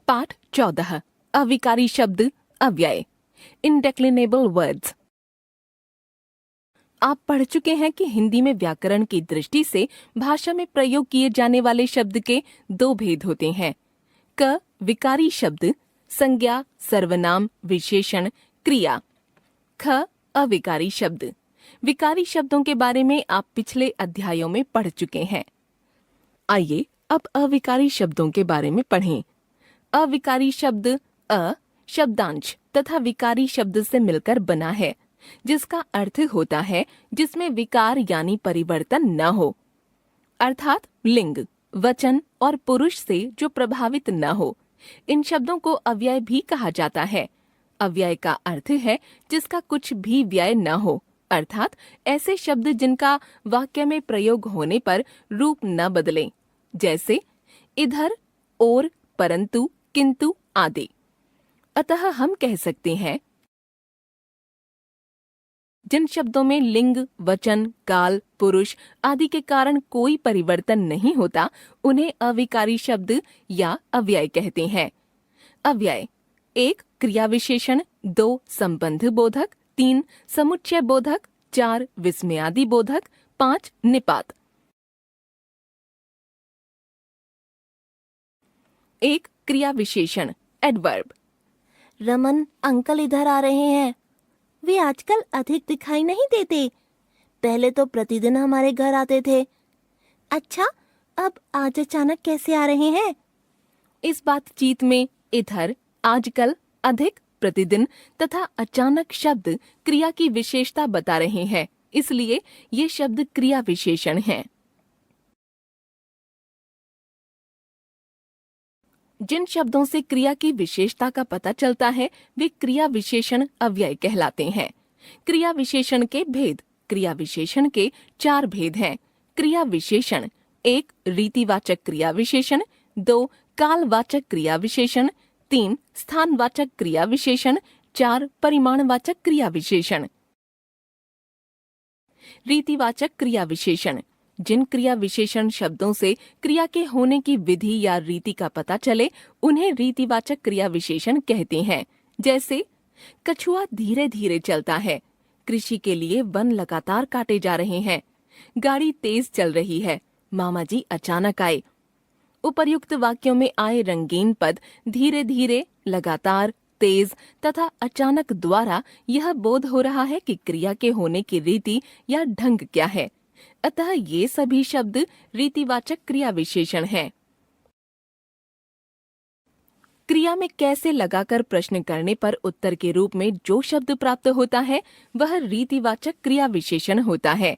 पाठ 14 अविकारी शब्द अव्यय इंडेक्लिनेबल वर्ड्स। आप पढ़ चुके हैं कि हिंदी में व्याकरण की दृष्टि से भाषा में प्रयोग किए जाने वाले शब्द के दो भेद होते हैं। क विकारी शब्द संज्ञा, सर्वनाम, विशेषण, क्रिया। ख अविकारी शब्द। विकारी शब्दों के बारे में आप पिछले अध्यायों में पढ़ चुके हैं। आइए अब अविकारी शब्दों के बारे में पढ़ें। अविकारी शब्द अ शब्दांश तथा विकारी शब्द से मिलकर बना है, जिसका अर्थ होता है जिसमें विकार यानी परिवर्तन न हो, अर्थात लिंग, वचन और पुरुष से जो प्रभावित न हो। इन शब्दों को अव्यय भी कहा जाता है। अव्यय का अर्थ है जिसका कुछ भी व्यय न हो, अर्थात ऐसे शब्द जिनका वाक्य में प्रयोग होने पर रूप न बदले, जैसे इधर, और, परंतु, किंतु आदि। अतः हम कह सकते हैं जिन शब्दों में लिंग, वचन, काल, पुरुष आदि के कारण कोई परिवर्तन नहीं होता, उन्हें अविकारी शब्द या अव्यय कहते हैं। अव्यय 1 क्रिया विशेषण, 2 संबंध बोधक, 3 समुच्चय बोधक, 4 विस्मयादि बोधक, 5 निपात। 1 क्रिया विशेषण एडवर्ब। रमन अंकल इधर आ रहे हैं। वे आजकल अधिक दिखाई नहीं देते। पहले तो प्रतिदिन हमारे घर आते थे। अच्छा, अब आज अचानक कैसे आ रहे हैं? इस बातचीत में इधर, आजकल, अधिक, प्रतिदिन तथा अचानक शब्द क्रिया की विशेषता बता रहे हैं, इसलिए ये शब्द क्रिया विशेषण हैं। जिन शब्दों से क्रिया की विशेषता का पता चलता है वे क्रिया विशेषण अव्यय कहलाते हैं। क्रिया विशेषण के भेद। क्रिया विशेषण के 4 भेद हैं। क्रिया विशेषण 1 रीतिवाचक क्रिया विशेषण, 2 कालवाचक क्रिया विशेषण, 3 स्थानवाचक क्रिया विशेषण, 4 परिमाणवाचक क्रिया विशेषण। रीतिवाचक क्रिया विशेषण जिन क्रिया विशेषण शब्दों से क्रिया के होने की विधि या रीति का पता चले उन्हें रीतिवाचक क्रिया विशेषण कहते हैं। जैसे कछुआ धीरे धीरे चलता है, कृषि के लिए वन लगातार काटे जा रहे हैं, गाड़ी तेज चल रही है, मामा जी अचानक आए। उपर्युक्त वाक्यों में आए रंगीन पद धीरे धीरे, लगातार, तेज तथा अचानक द्वारा यह बोध हो रहा है कि क्रिया के होने की रीति या ढंग क्या है। अतः ये सभी शब्द रीतिवाचक क्रिया विशेषण हैं। क्रिया में कैसे लगाकर प्रश्न करने पर उत्तर के रूप में जो शब्द प्राप्त होता है वह रीतिवाचक क्रिया विशेषण होता है।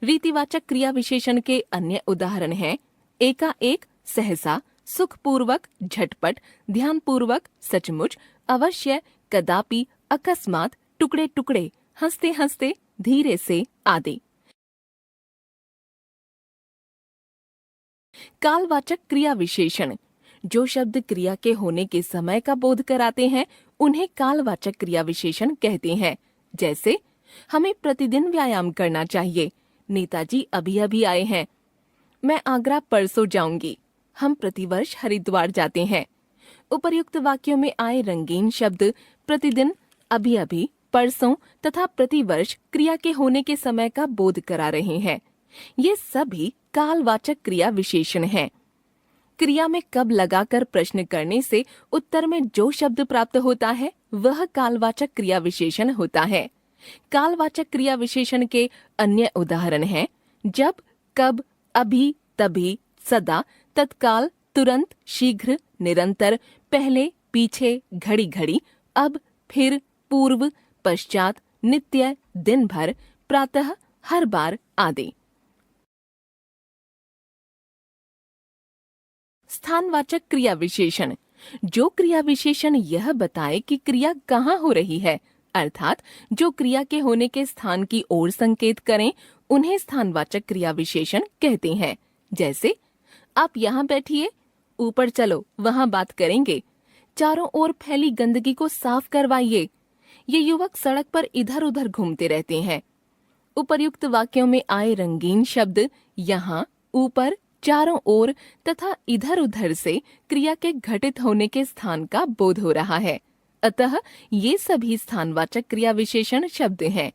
रीतिवाचक क्रिया विशेषण के अन्य उदाहरण हैं एकाएक, सहसा, सुखपूर्वक, झटपट, ध्यानपूर्वक, सचमुच, अवश्य, कदापि, अकस्मात, टुकड़े टुकड़े, हंसते हंसते, धीरे से आदि। कालवाचक क्रिया विशेषण जो शब्द क्रिया के होने के समय का बोध कराते हैं उन्हें कालवाचक क्रिया विशेषण कहते हैं। जैसे हमें प्रतिदिन व्यायाम करना चाहिए, नेताजी अभी अभी आए हैं, मैं आगरा परसों जाऊंगी, हम प्रतिवर्ष हरिद्वार जाते हैं। उपर्युक्त वाक्यों में आए रंगीन शब्द प्रतिदिन, अभी अभी, परसों तथा प्रतिवर्ष क्रिया के होने के समय का बोध करा रहे हैं। ये सभी कालवाचक क्रिया विशेषण हैं। क्रिया में कब लगाकर प्रश्न करने से उत्तर में जो शब्द प्राप्त होता है वह कालवाचक क्रिया विशेषण होता है। कालवाचक क्रिया विशेषण के अन्य उदाहरण हैं जब, कब, अभी, तभी, सदा, तत्काल, तुरंत, शीघ्र, निरंतर, पहले, पीछे, घड़ी घड़ी, अब, फिर, पूर्व, पश्चात, नित्य, दिन भर, प्रातः, हर बार आदि। स्थानवाचक क्रिया विशेषण जो क्रिया विशेषण यह बताए कि क्रिया कहाँ हो रही है, अर्थात जो क्रिया के होने के स्थान की ओर संकेत करें उन्हें स्थानवाचक क्रिया विशेषण कहते हैं। जैसे आप यहाँ बैठिए, ऊपर चलो वहाँ बात करेंगे, चारों ओर फैली गंदगी को साफ करवाइए, ये युवक सड़क पर इधर उधर घूमते रहते हैं। उपर्युक्त वाक्यों में आए रंगीन शब्द यहाँ, ऊपर, चारों ओर तथा इधर उधर से क्रिया के घटित होने के स्थान का बोध हो रहा है। अतः ये सभी स्थानवाचक क्रिया विशेषण शब्द हैं।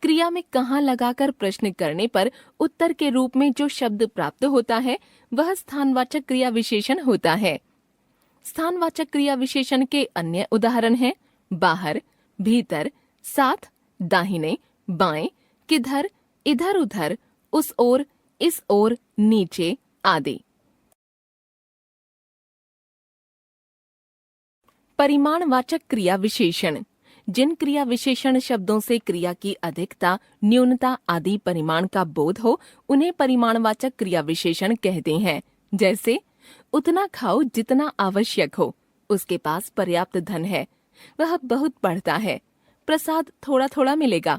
क्रिया में कहाँ लगाकर प्रश्न करने पर उत्तर के रूप में जो शब्द प्राप्त होता है वह स्थानवाचक क्रिया विशेषण होता है। स्थानवाचक क्रिया विशेषण के अन्य उदाहरण हैं बाहर, भीतर, साथ, दाहिने, बाएं, किधर, इधर उधर, उस ओर, इस ओर, नीचे आदि। परिमाणवाचक क्रिया विशेषण। जिन क्रिया विशेषण शब्दों से क्रिया की अधिकता, न्यूनता आदि परिमाण का बोध हो उन्हें परिमाणवाचक क्रिया विशेषण कहते हैं। जैसे उतना खाओ जितना आवश्यक हो, उसके पास पर्याप्त धन है, वह बहुत पढ़ता है, प्रसाद थोड़ा थोड़ा मिलेगा।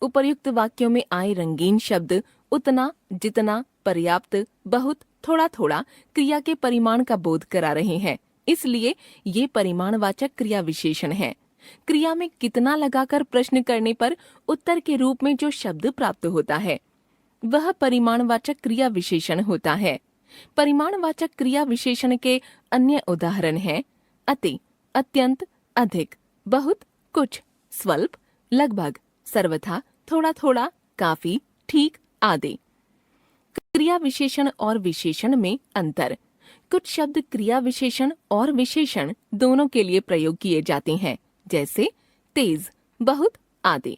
उपर्युक्त वाक्यों में आए रंगीन शब्द उतना, जितना, पर्याप्त, बहुत, थोड़ा थोड़ा क्रिया के परिमाण का बोध करा रहे हैं, इसलिए ये परिमाणवाचक क्रिया विशेषण हैं। क्रिया में कितना लगाकर प्रश्न करने पर उत्तर के रूप में जो शब्द प्राप्त होता है वह परिमाणवाचक क्रिया विशेषण होता है। परिमाणवाचक क्रिया विशेषण के अन्य उदाहरण हैं अति, अत्यंत, अधिक, बहुत, कुछ, स्वल्प, लगभग, सर्वथा, थोड़ा थोड़ा, काफी, ठीक आदि। क्रिया विशेषण और विशेषण में अंतर। कुछ शब्द क्रिया विशेषण और विशेषण दोनों के लिए प्रयोग किए जाते हैं, जैसे तेज, बहुत आदि।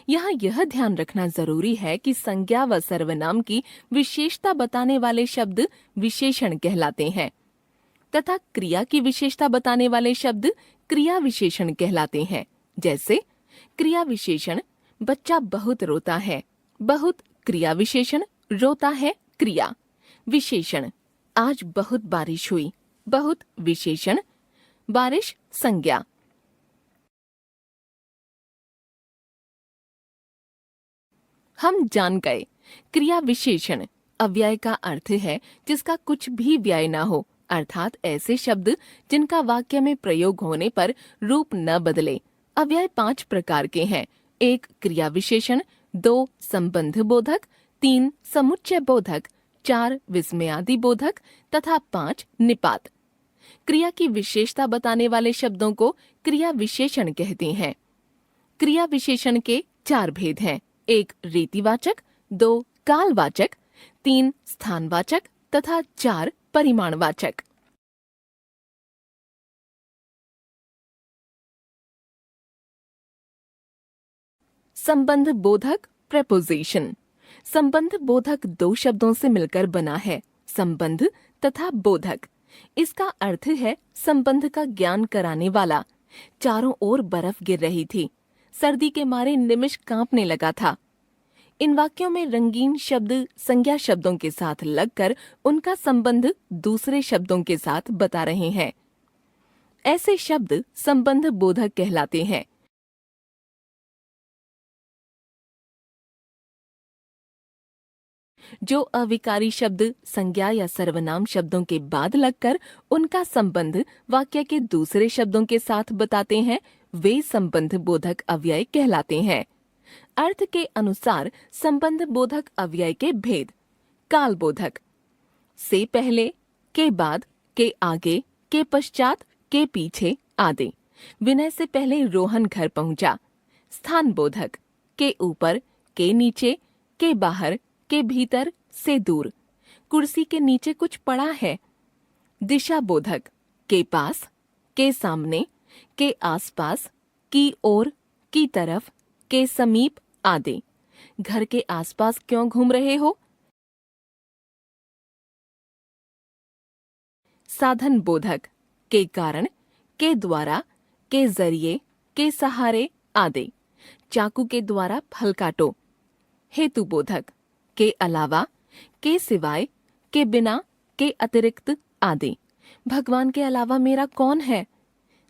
यहाँ यह ध्यान रखना जरूरी है कि संज्ञा व सर्वनाम की विशेषता बताने वाले शब्द विशेषण कहलाते हैं तथा क्रिया की विशेषता बताने वाले शब्द क्रिया विशेषण कहलाते हैं। जैसे क्रिया विशेषण बच्चा बहुत रोता है, बहुत क्रिया विशेषण रोता है क्रिया। विशेषण आज बहुत बारिश हुई, बहुत विशेषण बारिश संज्ञा। हम जान गए क्रिया विशेषण अव्यय का अर्थ है जिसका कुछ भी व्यय न हो, अर्थात ऐसे शब्द जिनका वाक्य में प्रयोग होने पर रूप न बदले। अव्यय 5 प्रकार के हैं। 1 क्रिया विशेषण, 2 संबंध बोधक, 3 समुच्चय बोधक, 4 विस्मयादि बोधक तथा 5 निपात। क्रिया की विशेषता बताने वाले शब्दों को क्रिया विशेषण कहते हैं। क्रिया विशेषण के 4 भेद हैं। 1 रीतिवाचक, 2 कालवाचक, 3 स्थानवाचक तथा 4 परिमाणवाचक। संबंध बोधक प्रेपोजिशन। संबंध बोधक 2 शब्दों से मिलकर बना है, संबंध तथा बोधक। इसका अर्थ है संबंध का ज्ञान कराने वाला। चारों ओर बर्फ गिर रही थी, सर्दी के मारे निमिष कांपने लगा था। इन वाक्यों में रंगीन शब्द संज्ञा शब्दों के साथ लगकर उनका संबंध दूसरे शब्दों के साथ बता रहे हैं। ऐसे शब्द संबंध बोधक कहलाते हैं। जो अविकारी शब्द संज्ञा या सर्वनाम शब्दों के बाद लगकर उनका संबंध वाक्य के दूसरे शब्दों के साथ बताते हैं, वे संबंध बोधक अव्यय कहलाते हैं। अर्थ के अनुसार संबंध बोधक अव्यय के भेद। काल बोधक से पहले, के बाद, के आगे, के पश्चात, के पीछे आदि। विनय से पहले रोहन घर पहुंचा। स्थान बोधक के ऊपर, के नीचे, के बाहर, के भीतर, से दूर, कुर्सी के नीचे कुछ पड़ा है। दिशा बोधक के पास, के सामने, के आसपास, की ओर, की तरफ, के समीप आदि। घर के आसपास क्यों घूम रहे हो? साधन बोधक के कारण, के द्वारा, के जरिए, के सहारे आदि। चाकू के द्वारा फल काटो। हेतु बोधक के अलावा, के सिवाय, के बिना, के अतिरिक्त आदि। भगवान के अलावा मेरा कौन है?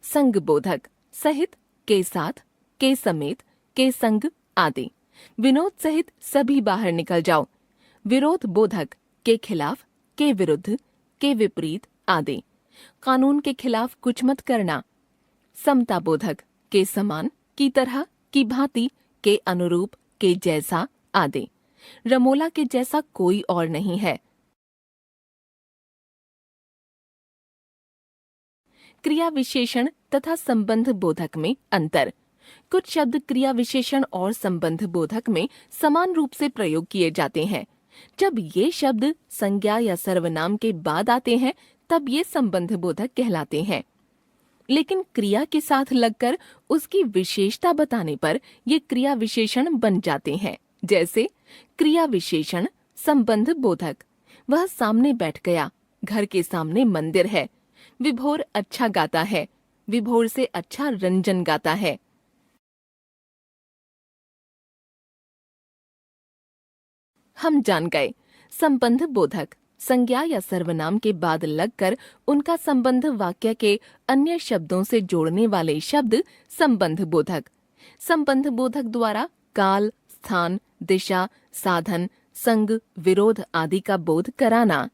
संग बोधक सहित, के साथ, के समेत, के संग आदि। विनोद सहित सभी बाहर निकल जाओ। विरोध बोधक के खिलाफ, के विरुद्ध, के विपरीत आदि। कानून के खिलाफ कुछ मत करना। समता बोधक के समान, की तरह, की भांति, के अनुरूप, के जैसा आदि। रमोला के जैसा कोई और नहीं है। क्रिया विशेषण तथा संबंध बोधक में अंतर। कुछ शब्द क्रिया विशेषण और संबंध बोधक में समान रूप से प्रयोग किए जाते हैं। जब ये शब्द संज्ञा या सर्वनाम के बाद आते हैं तब ये संबंध बोधक कहलाते हैं, लेकिन क्रिया के साथ लगकर उसकी विशेषता बताने पर ये क्रिया विशेषण बन जाते हैं। जैसे क्रिया विशेषण संबंध बोधक, वह सामने बैठ गया, घर के सामने मंदिर है, विभोर अच्छा गाता है, विभोर से अच्छा रंजन गाता है। हम जान गए संबंध बोधक संज्ञा या सर्वनाम के बाद लगकर उनका संबंध वाक्य के अन्य शब्दों से जोड़ने वाले शब्द संबंध बोधक। संबंध बोधक द्वारा काल, स्थान, दिशा, साधन, संग, विरोध आदि का बोध कराना।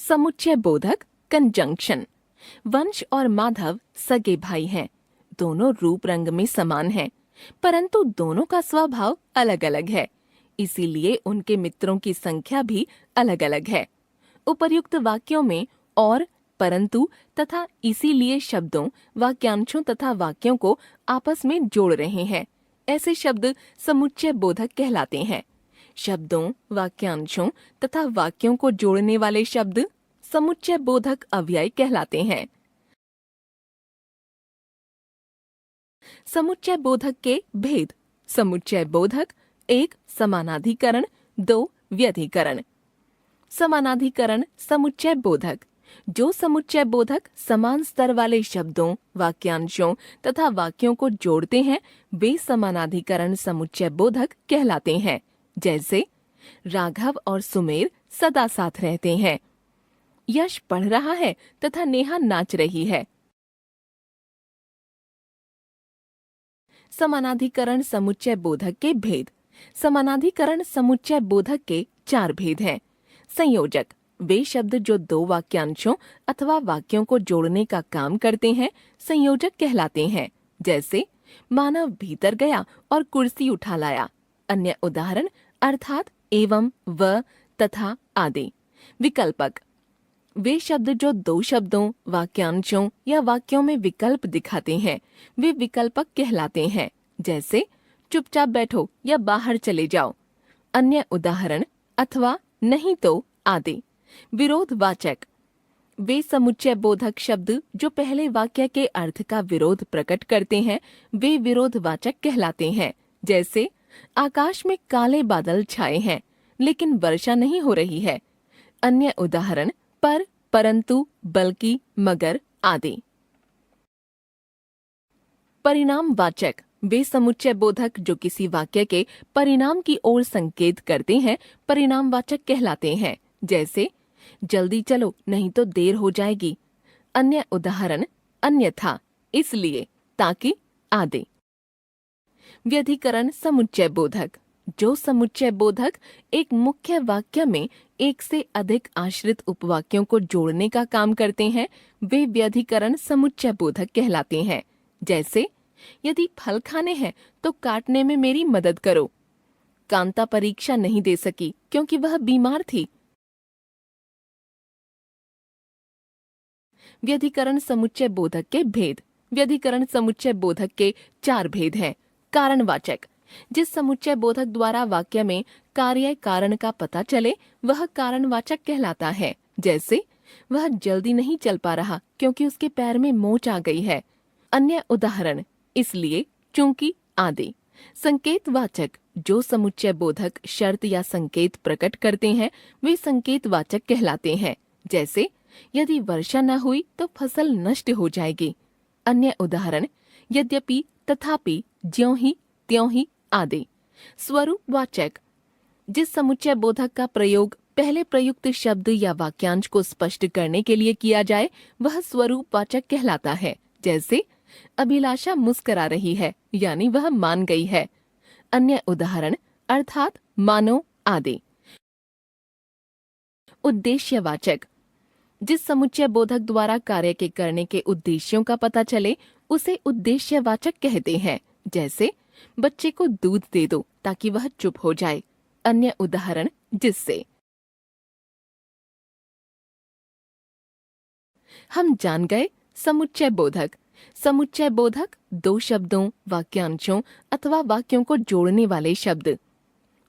समुच्चय बोधक कंजंक्शन। वंश और माधव सगे भाई हैं। दोनों रूप रंग में समान हैं, परंतु दोनों का स्वभाव अलग अलग है, इसीलिए उनके मित्रों की संख्या भी अलग अलग है। उपर्युक्त वाक्यों में और, परंतु तथा इसीलिए शब्दों, वाक्यांशों तथा वाक्यों को आपस में जोड़ रहे हैं, ऐसे शब्द समुच्चय बोधक कहलाते हैं। शब्दों, वाक्यांशों तथा वाक्यों को जोड़ने वाले शब्द समुच्चय बोधक अव्यय कहलाते हैं। समुच्चय बोधक के भेद। समुच्चय बोधक 1. समानाधिकरण, 2. व्यधिकरण। समानाधिकरण समुच्चय बोधक। जो समुच्चय बोधक समान स्तर वाले शब्दों, वाक्यांशों तथा वाक्यों को जोड़ते हैं वे समानाधिकरण समुच्चय बोधक कहलाते हैं। जैसे राघव और सुमेर सदा साथ रहते हैं, यश पढ़ रहा है तथा नेहा नाच रही है। समानाधिकरण समुच्चय बोधक के भेद। समानाधिकरण समुच्चय बोधक के 4 भेद हैं। संयोजक, वे शब्द जो 2 वाक्यांशों अथवा वाक्यों को जोड़ने का काम करते हैं संयोजक कहलाते हैं। जैसे मानव भीतर गया और कुर्सी उठा लाया। अन्य उदाहरण अर्थात, एवं, व, तथा आदि। विकल्पक, वे शब्द जो 2 शब्दों, वाक्यांशों या वाक्यों में विकल्प दिखाते हैं वे विकल्पक कहलाते हैं। जैसे चुपचाप बैठो या बाहर चले जाओ। अन्य उदाहरण अथवा, नहीं तो आदि। विरोधवाचक, वे समुच्चय बोधक शब्द जो पहले वाक्य के अर्थ का विरोध प्रकट करते हैं वे विरोधवाचक कहलाते हैं। जैसे आकाश में काले बादल छाए हैं लेकिन वर्षा नहीं हो रही है। अन्य उदाहरण पर, परंतु, बल्कि, मगर आदि। परिणामवाचक, वे समुच्चय बोधक जो किसी वाक्य के परिणाम की ओर संकेत करते हैं परिणामवाचक कहलाते हैं। जैसे जल्दी चलो नहीं तो देर हो जाएगी। अन्य उदाहरण अन्यथा, इसलिए, ताकि आदि। व्यधिकरण समुच्चय बोधक, जो समुच्चय बोधक एक मुख्य वाक्य में एक से अधिक आश्रित उपवाक्यों को जोड़ने का काम करते हैं वे व्यधिकरण समुच्चय बोधक कहलाते हैं। जैसे यदि फल खाने हैं तो काटने में मेरी मदद करो। कांता परीक्षा नहीं दे सकी क्योंकि वह बीमार थी। व्यधिकरण समुच्चय बोधक के भेद। व्यधिकरण समुच्चय बोधक के 4 भेद हैं। कारणवाचक, जिस समुच्चय बोधक द्वारा वाक्य में कार्य कारण का पता चले वह कारणवाचक कहलाता है। जैसे वह जल्दी नहीं चल पा रहा क्योंकि उसके पैर में मोच आ गई है। अन्य उदाहरण इसलिए, चूंकि आदि। संकेतवाचक, जो समुच्चय बोधक शर्त या संकेत प्रकट करते हैं वे संकेतवाचक कहलाते हैं। जैसे यदि वर्षा न हुई तो फसल नष्ट हो जाएगी। अन्य उदाहरण यद्यपि, तथापि, ज्यों ही, त्यों ही आदि। स्वरूपवाचक, जिस समुच्चय बोधक का प्रयोग पहले प्रयुक्त शब्द या वाक्यांश को स्पष्ट करने के लिए किया जाए वह स्वरूपवाचक कहलाता है। जैसे अभिलाषा मुस्कुरा रही है यानी वह मान गई है। अन्य उदाहरण अर्थात, मानो आदि। उद्देश्यवाचक, जिस समुच्चय बोधक द्वारा कार्य के करने के उद्देश्यों का पता चले उसे उद्देश्यवाचक कहते हैं। जैसे बच्चे को दूध दे दो ताकि वह चुप हो जाए। अन्य उदाहरण जिससे हम जान गए समुच्चय बोधक। समुच्चय बोधक दो शब्दों, वाक्यांशों अथवा वाक्यों को जोड़ने वाले शब्द।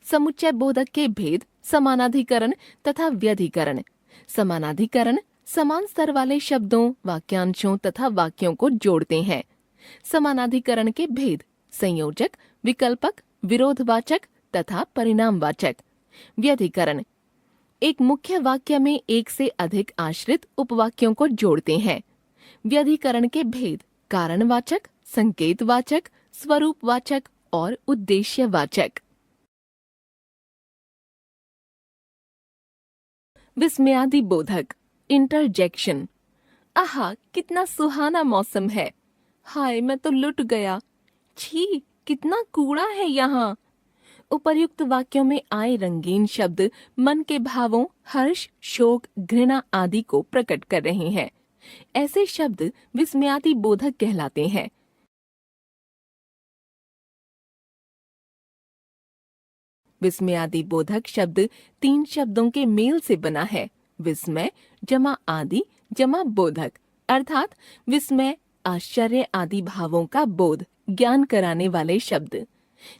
समुच्चय बोधक के भेद समानाधिकरण तथा व्यधिकरण। समानाधिकरण समान स्तर वाले शब्दों, वाक्यांशों तथा वाक्यों को जोड़ते हैं। समानाधिकरण के भेद संयोजक, विकल्पक, विरोधवाचक तथा परिणामवाचक। व्यधिकरण एक मुख्य वाक्य में एक से अधिक आश्रित उपवाक्यों को जोड़ते हैं। व्यधिकरण के भेद कारणवाचक, संकेतवाचक, स्वरूपवाचक और उद्देश्यवाचक। विस्मयादि बोधक इंटरजेक्शन। आहा, कितना सुहाना मौसम है। हाय, मैं तो लुट गया। छी, कितना कूड़ा है यहाँ। उपर्युक्त वाक्यों में आए रंगीन शब्द मन के भावों हर्ष, शोक, घृणा आदि को प्रकट कर रहे हैं। ऐसे शब्द विस्मयादि बोधक कहलाते हैं। विस्मयादि बोधक शब्द 3 शब्दों के मेल से बना है। विस्मय जमा आदि जमा बोधक, अर्थात विस्मय आश्चर्य आदि भावों का बोध, ज्ञान कराने वाले शब्द।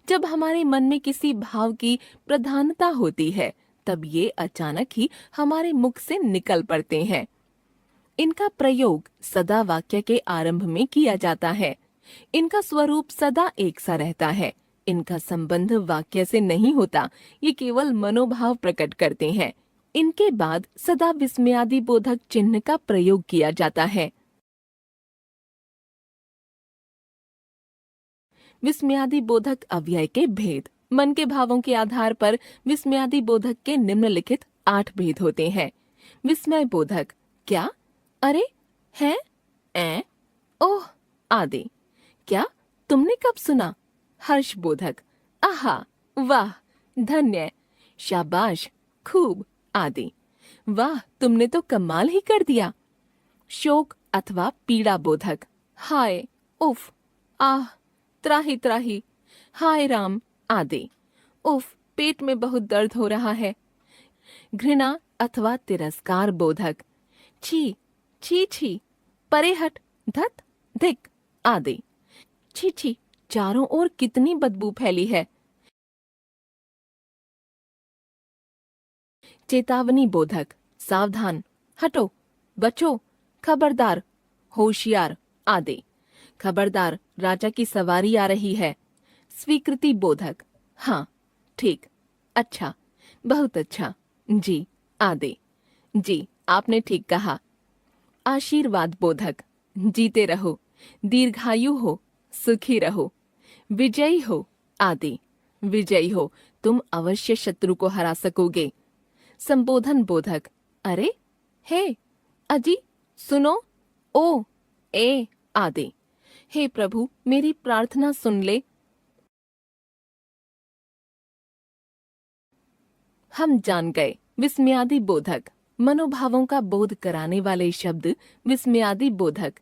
जब हमारे मन में किसी भाव की प्रधानता होती है तब ये अचानक ही हमारे मुख से निकल पड़ते हैं। इनका प्रयोग सदा वाक्य के आरंभ में किया जाता है। इनका स्वरूप सदा एक सा रहता है। इनका संबंध वाक्य से नहीं होता, ये केवल मनोभाव प्रकट करते हैं। इनके बाद सदा विस्मयादि बोधक चिन्ह का प्रयोग किया जाता है। विस्मयादि बोधक अव्यय के भेद। मन के भावों के आधार पर विस्मयादि बोधक के निम्नलिखित 8 भेद होते हैं। विस्मय बोधक क्या, अरे, हैं, ऐ, ओह आदि। क्या, तुमने कब सुना। हर्ष बोधक आहा, वाह, धन्य, शाबाश, खूब आदि। वाह, तुमने तो कमाल ही कर दिया। शोक अथवा पीड़ा बोधक हाय, उफ, आह, त्राही त्राही, हाय राम आदि। उफ, पेट में बहुत दर्द हो रहा है। घृणा अथवा तिरस्कार बोधक छी, छी छी, परे हट, धत, धिक आदि। छी छी, चारों ओर कितनी बदबू फैली है। चेतावनी बोधक सावधान, हटो, बचो, खबरदार, होशियार आदि। खबरदार, राजा की सवारी आ रही है। स्वीकृति बोधक हाँ, ठीक, अच्छा, बहुत अच्छा, जी आदि। जी, आपने ठीक कहा। आशीर्वाद बोधक जीते रहो, दीर्घायु हो, सुखी रहो, विजयी हो आदि। विजयी हो, तुम अवश्य शत्रु को हरा सकोगे। संबोधन बोधक अरे, हे, अजी, सुनो, ओ, ए आदि। हे प्रभु, मेरी प्रार्थना सुन ले। हम जान गए विस्मयादि बोधक। मनोभावों का बोध कराने वाले शब्द विस्मयादि बोधक।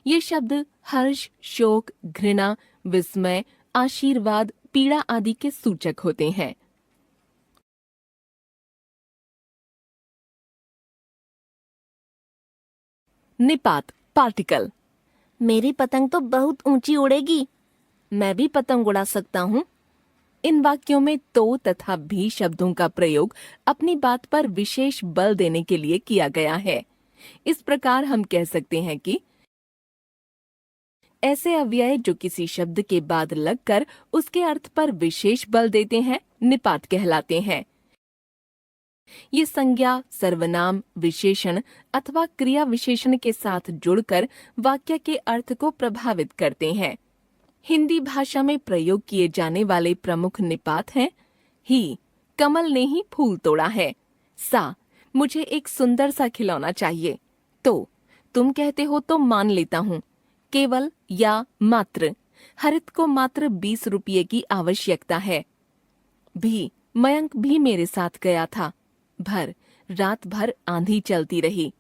ये शब्द हर्ष, शोक, घृणा, विस्मय, आशीर्वाद, पीड़ा आदि के सूचक होते हैं। निपात पार्टिकल। मेरी पतंग तो बहुत ऊंची उड़ेगी। मैं भी पतंग उड़ा सकता हूँ। इन वाक्यों में तो तथा भी शब्दों का प्रयोग अपनी बात पर विशेष बल देने के लिए किया गया है। इस प्रकार हम कह सकते हैं कि ऐसे अव्यय जो किसी शब्द के बाद लगकर उसके अर्थ पर विशेष बल देते हैं, निपात कहलाते हैं। ये संज्ञा, सर्वनाम, विशेषण अथवा क्रिया विशेषण के साथ जुड़कर वाक्य के अर्थ को प्रभावित करते हैं। हिंदी भाषा में प्रयोग किए जाने वाले प्रमुख निपात हैं ही, कमल ने ही फूल तोड़ा है। सा, मुझे एक सुंदर सा खिलौना चाहिए। तो, तुम कहते हो तो मान लेता हूँ। केवल या मात्र, हरित को मात्र 20 रुपये की आवश्यकता है। भी, मयंक भी मेरे साथ गया था। भर, रात भर आंधी चलती रही।